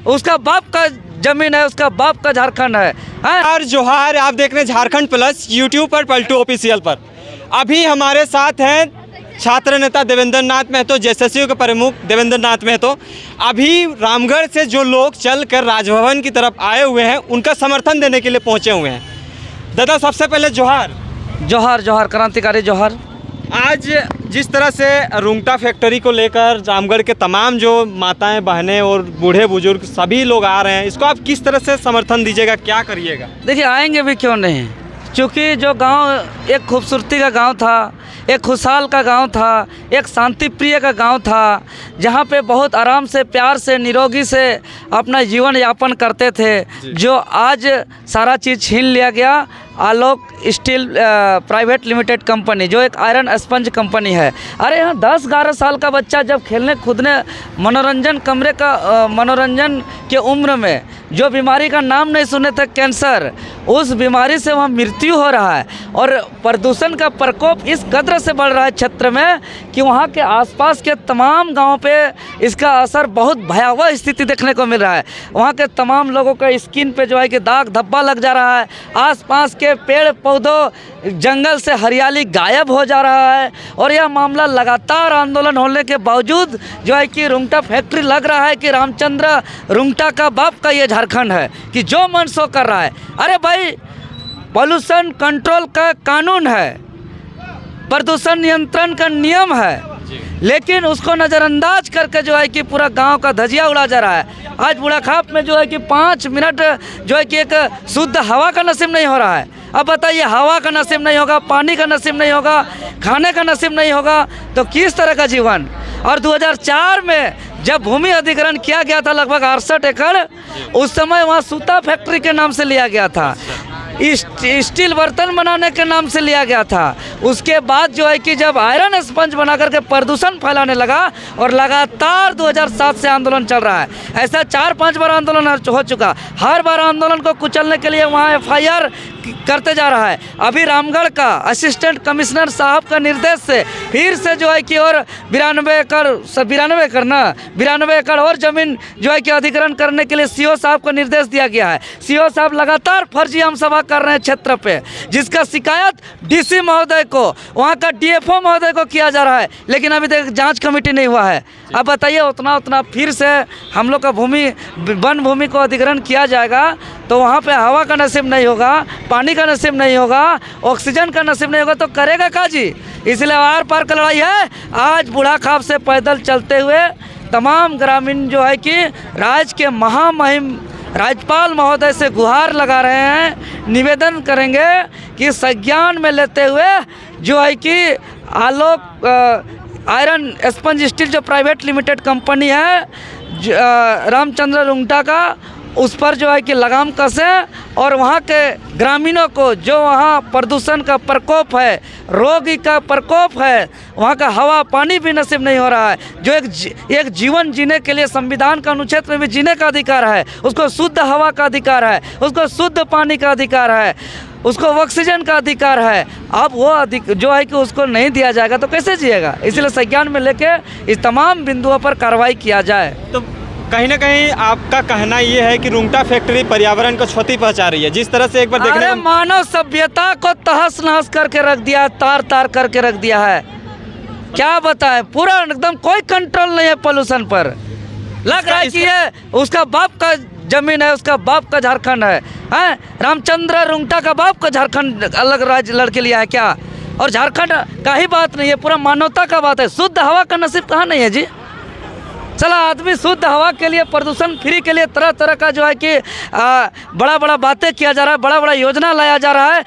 उसका बाप का जमीन है, उसका बाप का झारखंड है। यार जोहार, आप देख रहे हैं झारखंड प्लस यूट्यूब पर पलटू ऑफिशियल पर। अभी हमारे साथ हैं छात्र नेता देवेंद्र नाथ महतो, जेएसएसयू के प्रमुख देवेंद्र नाथ महतो। अभी रामगढ़ से जो लोग चलकर राजभवन की तरफ आए हुए हैं, उनका समर्थन देने के लिए पहुंचे हुए हैं। दादा सबसे पहले जोहार। जोहार जोहार, क्रांतिकारी जोहार। आज जिस तरह से रुंगटा फैक्ट्री को लेकर रामगढ़ के तमाम जो माताएं बहनें और बूढ़े बुजुर्ग सभी लोग आ रहे हैं, इसको आप किस तरह से समर्थन दीजिएगा, क्या करिएगा? देखिए, आएंगे भी क्यों नहीं, क्योंकि जो गांव एक खूबसूरती का गांव था, एक खुशहाल का गांव था, एक शांति प्रिय का गांव था, जहां पे बहुत आराम से, प्यार से, निरोगी से अपना जीवन यापन करते थे, जो आज सारा चीज़ छीन लिया गया। आलोक स्टील प्राइवेट लिमिटेड कंपनी, जो एक आयरन स्पंज कंपनी है। अरे यहाँ 10-11 साल का बच्चा जब खेलने कूदने मनोरंजन के उम्र में जो बीमारी का नाम नहीं सुने थे, कैंसर, उस बीमारी से वहाँ मृत्यु हो रहा है। और प्रदूषण का प्रकोप इस कदर से बढ़ रहा है क्षेत्र में कि वहाँ के आसपास के तमाम गाँव पे इसका असर बहुत भयावह स्थिति देखने को मिल रहा है। वहाँ के तमाम लोगों का स्किन पे जो है कि दाग धब्बा लग जा रहा है, आसपास के पेड़ पौधों जंगल से हरियाली गायब हो जा रहा है। और यह मामला लगातार आंदोलन होने के बावजूद जो है कि रुंगटा फैक्ट्री लग रहा है कि रामचंद्र रुंगटा का बाप का ये झारखंड है कि जो मन सो कर रहा है। अरे भाई, पॉल्यूशन कंट्रोल का कानून है, प्रदूषण नियंत्रण का नियम है, लेकिन उसको नज़रअंदाज करके जो है कि पूरा गांव का धजिया उड़ा जा रहा है। आज बुढ़ाखाप में जो है कि 5 मिनट जो है कि एक शुद्ध हवा का नसीब नहीं हो रहा है। अब बताइए, हवा का नसीब नहीं होगा, पानी का नसीब नहीं होगा, खाने का नसीब नहीं होगा, तो किस तरह का जीवन? और 2004 में जब भूमि अधिग्रहण किया गया था लगभग 68 एकड़, उस समय वहाँ सूता फैक्ट्री के नाम से लिया गया था, स्टील बर्तन बनाने के नाम से लिया गया था। उसके बाद जो है कि जब आयरन स्पंज बना करके प्रदूषण फैलाने लगा, और लगातार 2007 से आंदोलन चल रहा है। ऐसा 4-5 बार आंदोलन हो चुका। हर बार आंदोलन को कुचलने के लिए वहाँ FIR करते जा रहा है। अभी रामगढ़ का असिस्टेंट कमिश्नर साहब का निर्देश से फिर से जो है कि और 92 एकड़ और ज़मीन जो है कि अधिग्रहण करने के लिए CO साहब को निर्देश दिया गया है। CO साहब लगातार फर्जी आमसभा कर रहे हैं क्षेत्र पे, जिसका शिकायत DC महोदय को, वहाँ का DFO महोदय को किया जा रहा है, लेकिन अभी तक जांच कमेटी नहीं हुआ है। अब बताइए, उतना फिर से हम लोग का वन भूमि को अधिग्रहण किया जाएगा तो वहाँ पे हवा का नसीब नहीं होगा, पानी का नसीब नहीं होगा, ऑक्सीजन का नसीब नहीं होगा, तो करेगा का जी? इसलिए आर पार का लड़ाई है। आज बुढ़ाखाप से पैदल चलते हुए तमाम ग्रामीण जो है कि राज्य के महामहिम राज्यपाल महोदय से गुहार लगा रहे हैं, निवेदन करेंगे कि संज्ञान में लेते हुए जो है कि आलोक आयरन स्पंज स्टील जो प्राइवेट लिमिटेड कंपनी है रामचंद्र रुंगटा का, उस पर जो है कि लगाम कसें और वहाँ के ग्रामीणों को, जो वहाँ प्रदूषण का प्रकोप है, रोग का प्रकोप है, वहाँ का हवा पानी भी नसीब नहीं हो रहा है, जो एक जीवन जीने के लिए संविधान का अनुच्छेद में भी जीने का अधिकार है, उसको शुद्ध हवा का अधिकार है, उसको शुद्ध पानी का अधिकार है, उसको ऑक्सीजन का अधिकार है। अब वो जो है कि उसको नहीं दिया जाएगा तो कैसे जिएगा? इसलिए संज्ञान में लेके इस तमाम बिंदुओं पर कार्रवाई किया जाए। तो कहीं ना कहीं आपका कहना ये है कि रुंगटा फैक्ट्री पर्यावरण को क्षति पहुंचा रही है, जिस तरह से एक बार देखने को मानव सभ्यता को तहस नहस करके रख दिया, तार करके रख दिया है। क्या बताएं, पूरा एकदम कोई कंट्रोल नहीं है पोल्यूशन पर। लग रहा है कि ये उसका बाप का जमीन है, उसका बाप का झारखंड है। रामचंद्र रुंगटा का बाप का झारखंड अलग राज्य लड़के लिया है क्या? और झारखंड का ही बात नहीं है, पूरा मानवता का बात है। शुद्ध हवा का नसीब कहाँ नहीं है जी? चला आदमी शुद्ध हवा के लिए, प्रदूषण फ्री के लिए तरह तरह का जो है कि बड़ा बातें किया जा रहा है, बड़ा योजना लाया जा रहा है।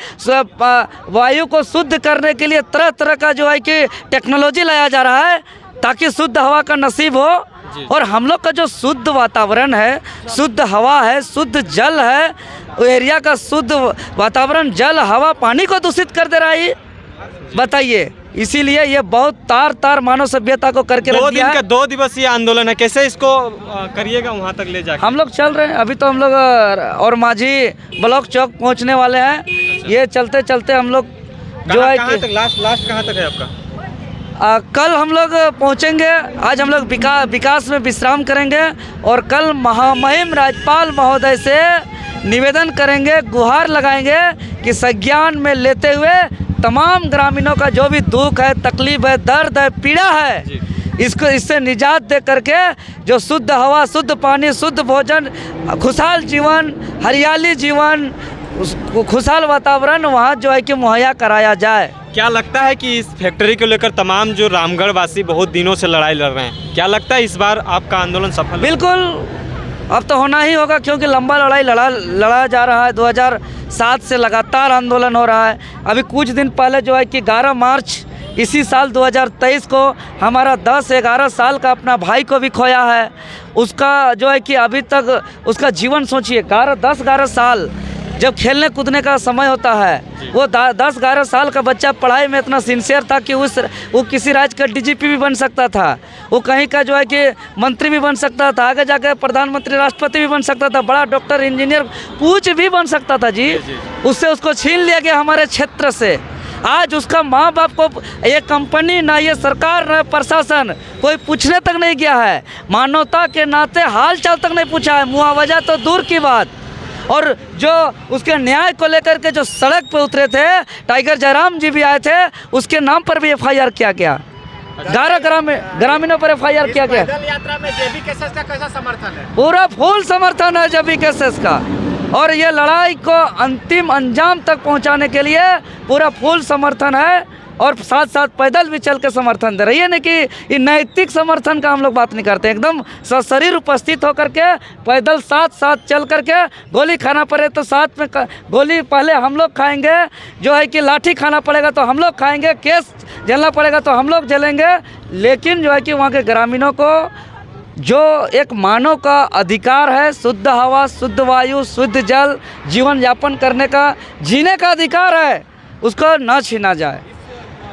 वायु को शुद्ध करने के लिए तरह तरह का जो है कि टेक्नोलॉजी लाया जा रहा है ताकि शुद्ध हवा का नसीब हो। और हम लोग का जो शुद्ध वातावरण है, शुद्ध हवा है, शुद्ध जल है, एरिया का शुद्ध वातावरण, जल, हवा, पानी को दूषित कर दे रहा है, बताइए। इसीलिए ये बहुत तार मानव सभ्यता को करके रख दिया है। 2 दिवसीय आंदोलन है, कैसे इसको करिएगा वहाँ तक ले जाकर? हम लोग चल रहे हैं, अभी तो हम लोग और माझी ब्लॉक चौक पहुँचने वाले हैं। ये चलते चलते हम लोग जो है कि लास्ट कहाँ तक है आपका? कल हम लोग पहुंचेंगे। आज हम लोग विकास में विश्राम करेंगे और कल महामहिम राज्यपाल महोदय से निवेदन करेंगे, गुहार लगाएंगे कि संज्ञान में लेते हुए तमाम ग्रामीणों का जो भी दुख है, तकलीफ है, दर्द है, पीड़ा है, इससे निजात दे करके जो शुद्ध हवा, शुद्ध पानी, शुद्ध भोजन, खुशहाल जीवन, हरियाली जीवन, खुशहाल वातावरण वहाँ जो है कि मुहैया कराया जाए। क्या लगता है कि इस फैक्ट्री को लेकर तमाम जो रामगढ़ वासी बहुत दिनों से लड़ाई लड़ रहे हैं, क्या लगता है इस बार आपका आंदोलन सफल? बिल्कुल, अब तो होना ही होगा क्योंकि लंबा लड़ाई लड़ा जा रहा है। 2007 से लगातार आंदोलन हो रहा है। अभी कुछ दिन पहले जो है कि 11 मार्च इसी साल 2023 को हमारा 10-11 साल का अपना भाई को भी खोया है। उसका जो है कि अभी तक उसका जीवन सोचिए, 10-11 साल जब खेलने कूदने का समय होता है, वो 10-11 साल का बच्चा पढ़ाई में इतना सिंसियर था कि वो किसी राज्य का डीजीपी भी बन सकता था, वो कहीं का जो है कि मंत्री भी बन सकता था, आगे जाकर प्रधानमंत्री, राष्ट्रपति भी बन सकता था, बड़ा डॉक्टर, इंजीनियर, कुछ भी बन सकता था जी। उससे उसको छीन लिया गया हमारे क्षेत्र से। आज उसका माँ बाप को ये कंपनी, ना ये सरकार, ना प्रशासन कोई पूछने तक नहीं गया है। मानवता के नाते हाल चाल तक नहीं पूछा है, मुआवजा तो दूर की बात। और जो उसके न्याय को लेकर के जो सड़क पे उतरे थे, टाइगर जयराम जी भी आए थे, उसके नाम पर भी FIR किया गया। 11 ग्रामीणों पर FIR किया गया। पैदल यात्रा में जेबी केसेस का कैसा समर्थन है? पूरा फुल समर्थन है जेबी केसेस का, और ये लड़ाई को अंतिम अंजाम तक पहुंचाने के लिए पूरा फुल समर्थन है, और साथ साथ पैदल भी चल के समर्थन दे रही है। नहीं कि ये नैतिक समर्थन का हम लोग बात नहीं करते, एकदम सशरीर उपस्थित होकर के पैदल साथ चल करके, गोली खाना पड़े तो साथ में गोली पहले हम लोग खाएंगे, जो है कि लाठी खाना पड़ेगा तो हम लोग खाएंगे, केस झेलना पड़ेगा तो हम लोग झेलेंगे, लेकिन जो है कि वहाँ के ग्रामीणों को जो एक मानव का अधिकार है, शुद्ध हवा, शुद्ध वायु, शुद्ध जल, जीवन यापन करने का, जीने का अधिकार है, उसको न छीना जाए।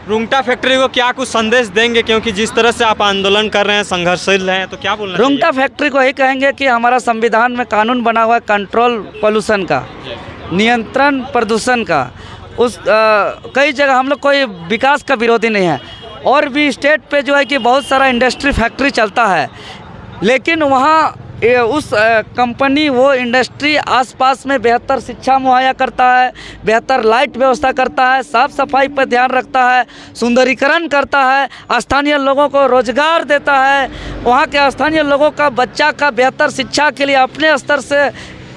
रुंगटा फैक्ट्री को क्या कुछ संदेश देंगे, क्योंकि जिस तरह से आप आंदोलन कर रहे हैं, संघर्षशील रहे हैं, तो क्या बोलना चाहिए? रुंगटा फैक्ट्री को यही कहेंगे कि हमारा संविधान में कानून बना हुआ है कंट्रोल पोल्यूशन का, नियंत्रण प्रदूषण का। कई जगह हम लोग कोई विकास का विरोधी नहीं है, और भी स्टेट पे जो है कि बहुत सारा इंडस्ट्री फैक्ट्री चलता है, लेकिन वहाँ उस कंपनी, वो इंडस्ट्री आसपास में बेहतर शिक्षा मुहैया करता है, बेहतर लाइट व्यवस्था करता है, साफ़ सफाई पर ध्यान रखता है, सुंदरीकरण करता है, स्थानीय लोगों को रोजगार देता है, वहाँ के स्थानीय लोगों का बच्चा का बेहतर शिक्षा के लिए अपने स्तर से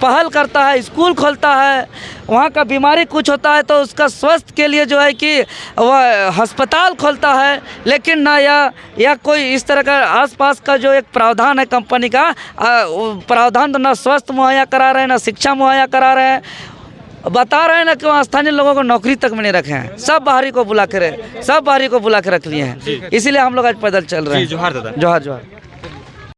पहल करता है, स्कूल खोलता है, वहाँ का बीमारी कुछ होता है तो उसका स्वास्थ्य के लिए जो है कि वह अस्पताल खोलता है। लेकिन ना या कोई इस तरह का आसपास का जो एक प्रावधान है कंपनी का, प्रावधान तो ना स्वास्थ्य मुहैया करा रहे हैं, ना शिक्षा मुहैया करा रहे हैं, बता रहे हैं ना कि वहाँ स्थानीय लोगों को नौकरी तक में नहीं रखे हैं, सब बाहरी को बुला के रख लिए हैं। इसीलिए हम लोग आज पैदल चल रहे हैं। जोहार दादा। जोहार जोहार।